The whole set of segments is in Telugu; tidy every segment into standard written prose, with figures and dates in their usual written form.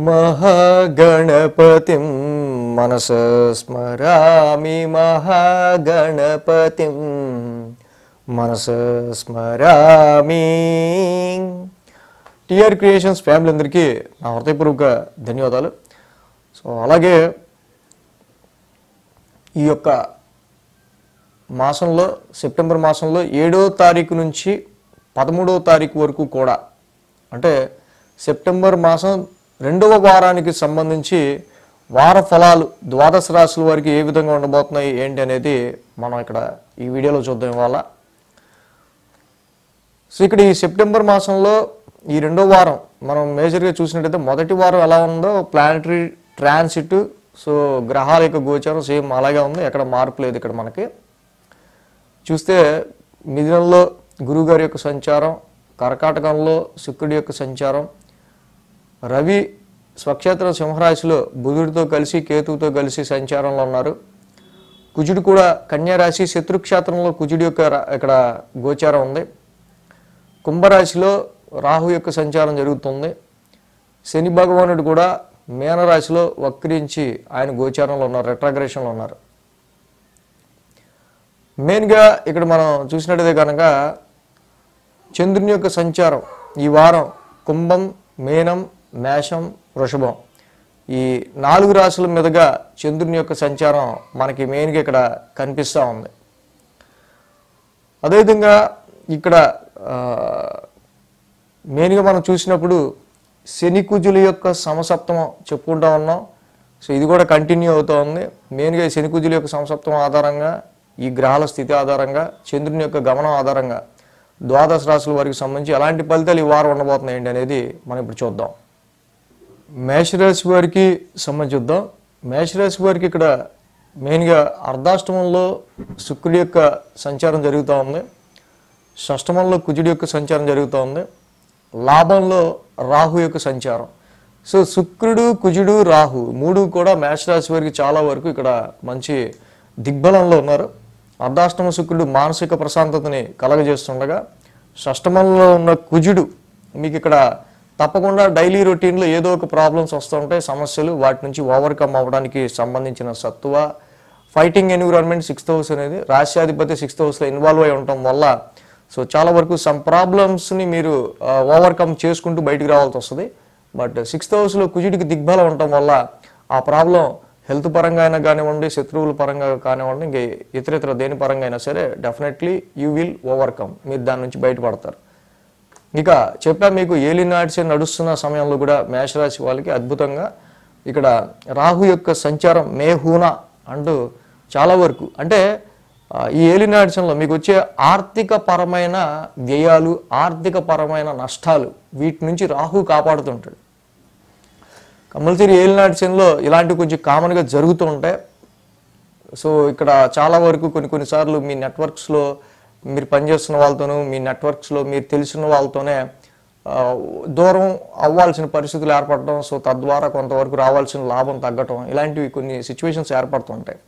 महागणपतिं मनसा स्मरामि महागणपतिं मनसा स्मरामि। టిఆర్ క్రియేషన్స్ ఫ్యామిలీ అందరికీ నా హృదయపూర్వక ధన్యవాదాలు. సో అలాగే ఈ యొక్క మాసంలో సెప్టెంబర్ మాసంలో 7వ తారీఖు నుంచి 13వ తారీఖు వరకు కూడా అంటే సెప్టెంబర్ మాసం 2వ వారానికి సంబంధించి వార ఫలాలు ద్వాదశ రాశుల వారికి ఏ విధంగా ఉండబోతున్నాయి ఏంటి అనేది మనం ఇక్కడ ఈ వీడియోలో చూద్దాం ఇవాళ. సో ఇక్కడ ఈ సెప్టెంబర్ మాసంలో ఈ 2వ వారం మనం మేజర్గా చూసినట్టయితే మొదటి వారం ఎలా ఉందో ప్లానటరీ ట్రాన్సిట్, సో గ్రహాల యొక్క గోచారం సేమ్ అలాగే ఉంది, ఎక్కడ మార్పు లేదు. ఇక్కడ మనకి చూస్తే మిథునంలో గురువుగారి యొక్క సంచారం, కర్కాటకంలో శుక్రుడి యొక్క సంచారం, రవి స్వక్షేత్రం సింహరాశిలో బుధుడితో కలిసి కేతువుతో కలిసి సంచారంలో ఉన్నారు. కుజుడు కూడా కన్యారాశి శత్రుక్షేత్రంలో కుజుడి యొక్క ఇక్కడ గోచారం ఉంది. కుంభరాశిలో రాహు యొక్క సంచారం జరుగుతుంది. శని భగవానుడు కూడా మీనరాశిలో వక్రించి ఆయన గోచారంలో ఉన్నారు, రెట్రాగ్రేషన్లో ఉన్నారు. మెయిన్గా ఇక్కడ మనం చూసినట్టయితే కనుక చంద్రుని యొక్క సంచారం ఈ వారం కుంభం, మీనం, మేషం, వృషభం ఈ 4 రాశుల మీదుగా చంద్రుని యొక్క సంచారం మనకి మెయిన్గా ఇక్కడ కనిపిస్తూ ఉంది. అదేవిధంగా ఇక్కడ మెయిన్గా మనం చూసినప్పుడు శని కుజుల యొక్క సమసప్తమం చెప్పుకుంటా ఉన్నాం. సో ఇది కూడా కంటిన్యూ అవుతూ ఉంది. మెయిన్గా ఈ శని కుజుల యొక్క సమసప్తమం ఆధారంగా, ఈ గ్రహాల స్థితి ఆధారంగా, చంద్రుని యొక్క గమనం ఆధారంగా ద్వాదశ రాశుల వారికి సంబంధించి ఎలాంటి ఫలితాలు ఈ వారం ఉండబోతున్నాయి ఏంటి అనేది మనం ఇప్పుడు చూద్దాం. మేషరాశి వారికి సంబంధించి చూద్దాం. మేషరాశి వారికి ఇక్కడ మెయిన్గా అర్ధాష్టమంలో శుక్రుడి యొక్క సంచారం జరుగుతూ ఉంది, షష్టమంలో కుజుడి యొక్క సంచారం జరుగుతూ ఉంది, లాభంలో రాహు యొక్క సంచారం. సో శుక్రుడు, కుజుడు, రాహు 3 కూడా మేషరాశి వారికి చాలా వరకు ఇక్కడ మంచి దిగ్బలంలో ఉన్నారు. అర్ధాష్టమ శుక్రుడు మానసిక ప్రశాంతతని కలగజేస్తుండగా, షష్టమంలో ఉన్న కుజుడు మీకు ఇక్కడ తప్పకుండా డైలీ రొటీన్లో ఏదో ఒక ప్రాబ్లమ్స్ వస్తూ ఉంటాయి, సమస్యలు, వాటి నుంచి ఓవర్కమ్ అవ్వడానికి సంబంధించిన సత్తువ, ఫైటింగ్ ఎన్విరాన్మెంట్ 6th హౌస్ అనేది రాశ్యాధిపతి 6th హౌస్లో ఇన్వాల్వ్ అయి ఉండటం వల్ల సో చాలా వరకు సమ్ ప్రాబ్లమ్స్ని మీరు ఓవర్కమ్ చేసుకుంటూ బయటికి రావాల్సి వస్తుంది. బట్ 6th హౌస్లో కుజుడికి దిగ్బలం ఉండటం వల్ల ఆ ప్రాబ్లం హెల్త్ పరంగా అయినా కానివ్వండి, శత్రువుల పరంగా కానివ్వండి, ఇంక ఇతర దేని పరంగా అయినా సరే డెఫినెట్లీ యూ విల్ ఓవర్కమ్, మీరు దాని నుంచి బయటపడతారు. ఇక చెప్పా మీకు ఏలినాడ్స్ నడుస్తున్న సమయంలో కూడా మేషరాశి వాళ్ళకి అద్భుతంగా ఇక్కడ రాహు యొక్క సంచారం మేహూన అంటూ చాలా వరకు అంటే ఈ ఏలినాడ్సంలో మీకు వచ్చే ఆర్థిక పరమైన వ్యయాలు, ఆర్థిక పరమైన నష్టాలు, వీటి నుంచి రాహు కాపాడుతుంటాడు. కంపల్సరీ ఏలినాడ్సంలో ఇలాంటివి కొంచెం కామన్గా జరుగుతూ ఉంటాయి. సో ఇక్కడ చాలా వరకు కొన్నిసార్లు మీ నెట్వర్క్స్లో మీరు పనిచేస్తున్న వాళ్ళతోనూ, మీ నెట్వర్క్స్లో మీరు తెలిసిన వాళ్ళతోనే దూరం అవ్వాల్సిన పరిస్థితులు ఏర్పడటం, సో తద్వారా కొంతవరకు రావాల్సిన లాభం తగ్గటం, ఇలాంటివి కొన్ని సిచ్యువేషన్స్ ఏర్పడుతుంటాయి.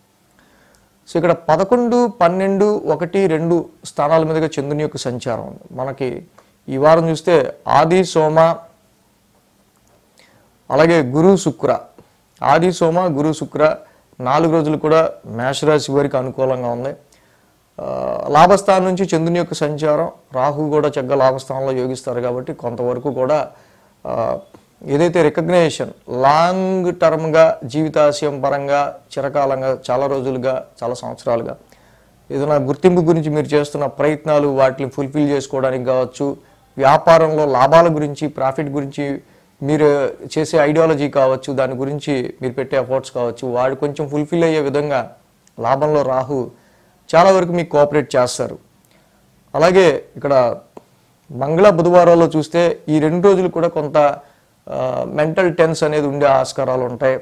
సో ఇక్కడ 11, 12, 1, 2 స్థానాల మీదుగా చంద్రుని యొక్క సంచారం ఉంది. మనకి ఈ వారం చూస్తే ఆది, సోమ, అలాగే గురు, శుక్ర, ఆది, సోమ, గురు, శుక్ర 4 రోజులు కూడా మేషరాశి వారికి అనుకూలంగా ఉంది. లాభస్థానం నుంచి చంద్రుని యొక్క సంచారం, రాహు కూడా చక్కగా లాభస్థానంలో యోగిస్తారు కాబట్టి కొంతవరకు కూడా ఏదైతే రికగ్నైజేషన్ లాంగ్ టర్మ్గా జీవితాశయం పరంగా చిరకాలంగా చాలా రోజులుగా చాలా సంవత్సరాలుగా ఏదైనా గుర్తింపు గురించి మీరు చేస్తున్న ప్రయత్నాలు వాటిని ఫుల్ఫిల్ చేసుకోవడానికి కావచ్చు, వ్యాపారంలో లాభాల గురించి, ప్రాఫిట్ గురించి మీరు చేసే ఐడియాలజీ కావచ్చు, దాని గురించి మీరు పెట్టే ఎఫర్ట్స్ కావచ్చు, వాడు కొంచెం ఫుల్ఫిల్ అయ్యే విధంగా లాభంలో రాహు చాలా వరకు మీకు కోఆపరేట్ చేస్తారు. అలాగే ఇక్కడ మంగళ, బుధవారాల్లో చూస్తే ఈ 2 రోజులు కూడా కొంత మెంటల్ టెన్స్ అనేది ఉండే ఆస్కారాలు ఉంటాయి.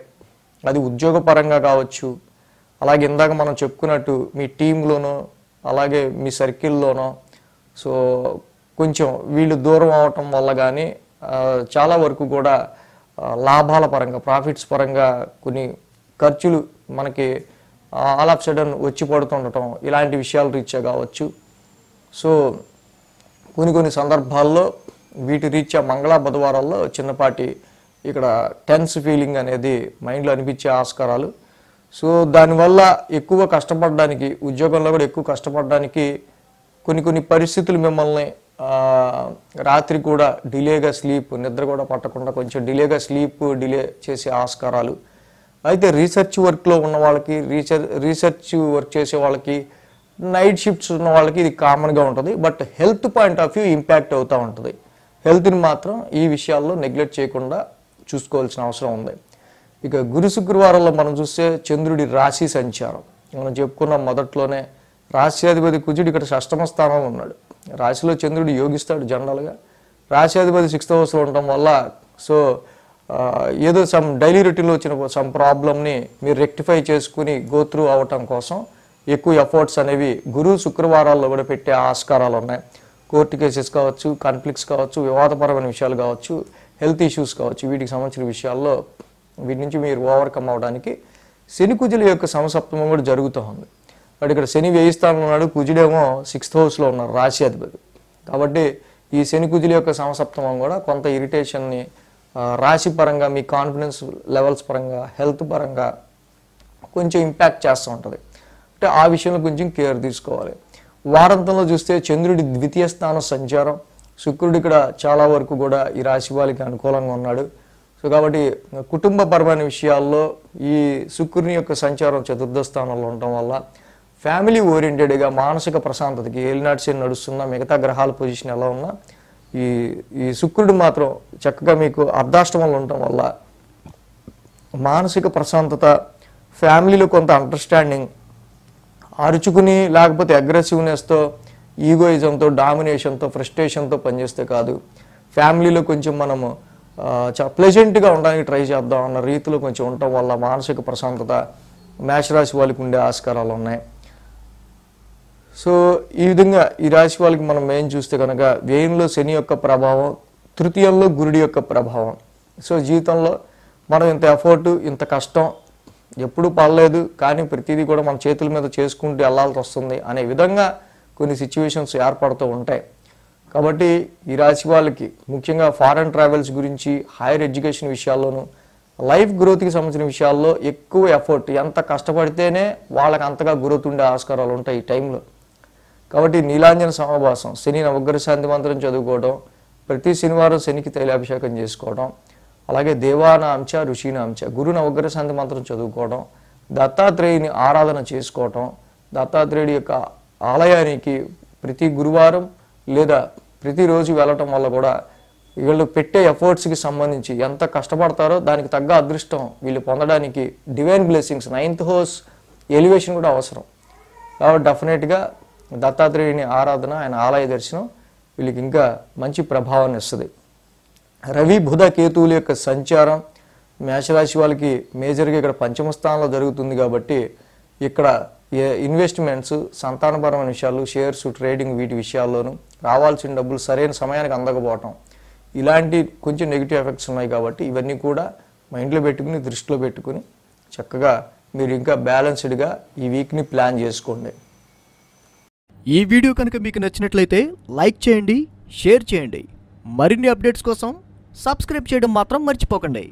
అది ఉద్యోగపరంగా కావచ్చు, అలాగే ఇందాక మనం చెప్పుకున్నట్టు మీ టీంలోనో అలాగే మీ సర్కిల్లోనో సో కొంచెం వీళ్ళు దూరం అవటం వల్ల కానీ చాలా వరకు కూడా లాభాల పరంగా, ప్రాఫిట్స్ పరంగా కొన్ని ఖర్చులు మనకి ఆల్ ఆఫ్ సడన్ వచ్చి పడుతుండటం, ఇలాంటి విషయాలు రీత్యా కావచ్చు. సో కొన్ని సందర్భాల్లో వీటి రీత్యా మంగళ బుధవారాల్లో చిన్నపాటి ఇక్కడ టెన్స్ ఫీలింగ్ అనేది మైండ్లో అనిపించే ఆస్కారాలు. సో దానివల్ల ఎక్కువ కష్టపడడానికి, ఉద్యోగంలో కూడా ఎక్కువ కష్టపడడానికి కొన్ని పరిస్థితులు మిమ్మల్ని రాత్రి కూడా డిలేగా స్లీప్, నిద్ర కూడా పట్టకుండా కొంచెం డిలేగా స్లీప్ డిలే చేసే ఆస్కారాలు. అయితే రీసెర్చ్ వర్క్లో ఉన్న వాళ్ళకి, రీసెర్చ్ వర్క్ చేసే వాళ్ళకి, నైట్ షిఫ్ట్స్ ఉన్న వాళ్ళకి ఇది కామన్గా ఉంటుంది. But health point of view impact అవుతూ ఉంటుంది. హెల్త్ని మాత్రం ఈ విషయాల్లో నెగ్లెక్ట్ చేయకుండా చూసుకోవాల్సిన అవసరం ఉంది. ఇక గురు శుక్రవారాల్లో మనం చూస్తే చంద్రుడి రాశి సంచారం మనం చెప్పుకున్నాం మొదట్లోనే. రాశ్యాధిపతి కుజుడు ఇక్కడ 6వ స్థానంలో ఉన్నాడు. రాశిలో చంద్రుడు యోగిస్తాడు జనరల్గా. రాశ్యాధిపతి 6th హౌస్లో ఉండటం వల్ల సో ఏదో డైలీ రొటీన్లో వచ్చిన సమ్ ప్రాబ్లమ్ని మీరు రెక్టిఫై చేసుకుని గో త్రూ అవ్వటం కోసం ఎక్కువ ఎఫర్ట్స్ అనేవి గురు శుక్రవారాల్లో కూడా పెట్టే ఆస్కారాలు ఉన్నాయి. కోర్టు కేసెస్ కావచ్చు, కాన్ఫ్లిక్ట్స్ కావచ్చు, వివాదపరమైన విషయాలు కావచ్చు, హెల్త్ ఇష్యూస్ కావచ్చు, వీటికి సంబంధించిన విషయాల్లో వీటి నుంచి మీరు ఓవర్కమ్ అవ్వడానికి శని కుజుల యొక్క సమసప్తమం కూడా జరుగుతూ ఉంది. బట్ ఇక్కడ శని వ్యయ స్థానంలో ఉన్నాడు, కుజుడేమో 6th హౌస్లో ఉన్నారు, రాశి అధిపతి. కాబట్టి ఈ శని కుజుల యొక్క సమసప్తమం కూడా కొంత ఇరిటేషన్ని రాశి పరంగా, మీ కాన్ఫిడెన్స్ లెవెల్స్ పరంగా, హెల్త్ పరంగా కొంచెం ఇంపాక్ట్ చేస్తూ ఉంటుంది. అంటే ఆ విషయంలో కొంచెం కేర్ తీసుకోవాలి. వారాంతంలో చూస్తే చంద్రుడి 2వ స్థానం సంచారం, శుక్రుడు ఇక్కడ చాలా వరకు కూడా ఈ రాశి వాళ్ళకి అనుకూలంగా ఉన్నాడు. సో కాబట్టి కుటుంబపరమైన విషయాల్లో ఈ శుక్రుని యొక్క సంచారం 4వ స్థానంలో ఉండటం వల్ల ఫ్యామిలీ ఓరియంటెడ్గా మానసిక ప్రశాంతతకి, ఏలినాటి శని నడుస్తున్నా, మిగతా గ్రహాల పొజిషన్ ఎలా ఉన్నా ఈ శుక్రుడు మాత్రం చక్కగా మీకు అర్ధాష్టమంలో ఉండటం వల్ల మానసిక ప్రశాంతత, ఫ్యామిలీలో కొంత అండర్స్టాండింగ్, అరుచుకుని లేకపోతే అగ్రెసివ్నెస్తో, ఈగోయిజంతో, డామినేషన్తో, ఫ్రస్ట్రేషన్తో పనిచేస్తే కాదు, ఫ్యామిలీలో కొంచెం మనము చాలా ప్లెజెంట్గా ఉండడానికి ట్రై చేద్దాం అన్న రీతిలో కొంచెం ఉండటం వల్ల మానసిక ప్రశాంతత మేషరాశి వాళ్ళకి ఉండే ఆస్కారాలు ఉన్నాయి. సో ఈ విధంగా ఈ రాశి వాళ్ళకి మనం ఏం చూస్తే కనుక వ్యయంలో శని యొక్క ప్రభావం, తృతీయంలో గురుడి యొక్క ప్రభావం. సో జీవితంలో మనం ఇంత ఎఫర్టు, ఇంత కష్టం ఎప్పుడూ పడలేదు, కానీ ప్రతిదీ కూడా మన చేతుల మీద చేసుకుంటూ వెళ్ళాల్సి వస్తుంది అనే విధంగా కొన్ని సిచ్యువేషన్స్ ఏర్పడుతూ ఉంటాయి. కాబట్టి ఈ రాశి వాళ్ళకి ముఖ్యంగా ఫారెన్ ట్రావెల్స్ గురించి, హైయర్ ఎడ్యుకేషన్ విషయాల్లోనూ, లైఫ్ గ్రోత్కి సంబంధించిన విషయాల్లో ఎక్కువ ఎఫర్ట్, ఎంత కష్టపడితేనే వాళ్ళకి అంతగా గ్రోత్ ఉండే ఆస్కారాలు ఉంటాయి ఈ టైంలో. కాబట్టి నీలాంజన సమాభాసం, శని నవగ్రహ శాంతి మంత్రం చదువుకోవడం, ప్రతి శనివారం శనికి తైలాభిషేకం చేసుకోవడం, అలాగే దేవానాంచ ఋషీనాంచ గురు నవగ్రహ శాంతి మంత్రం చదువుకోవడం, దత్తాత్రేయుని ఆరాధన చేసుకోవటం, దత్తాత్రేయుడి యొక్క ఆలయానికి ప్రతి గురువారం లేదా ప్రతిరోజు వెళ్ళటం వల్ల కూడా వీళ్ళు పెట్టే ఎఫర్ట్స్కి సంబంధించి ఎంత కష్టపడతారో దానికి తగ్గ అదృష్టం వీళ్ళు పొందడానికి divine blessings, 9th house elevation కూడా అవసరం. కాబట్టి డెఫినెట్గా దత్తాత్రేయుని ఆరాధన, ఆయన ఆలయ దర్శనం వీళ్ళకి ఇంకా మంచి ప్రభావాన్ని ఇస్తుంది. రవి బుధ కేతువుల యొక్క సంచారం మేషరాశి వాళ్ళకి మేజర్గా ఇక్కడ 5వ స్థానంలో జరుగుతుంది. కాబట్టి ఇక్కడ ఇన్వెస్ట్మెంట్స్, సంతానపరమైన విషయాలు, షేర్స్, ట్రేడింగ్, వీటి విషయాల్లోనూ రావాల్సిన డబ్బులు సరైన సమయానికి అందకపోవటం, ఇలాంటి కొంచెం నెగిటివ్ ఎఫెక్ట్స్ ఉన్నాయి. కాబట్టి ఇవన్నీ కూడా మైండ్లో పెట్టుకుని, దృష్టిలో పెట్టుకుని చక్కగా మీరు ఇంకా బ్యాలెన్స్డ్గా ఈ వీక్ని ప్లాన్ చేసుకోండి. ఈ వీడియో కనుక మీకు నచ్చినట్లయితే లైక్ చేయండి, షేర్ చేయండి. మరిన్ని అప్డేట్స్ కోసం సబ్స్క్రైబ్ చేయడం మాత్రం మర్చిపోకండి.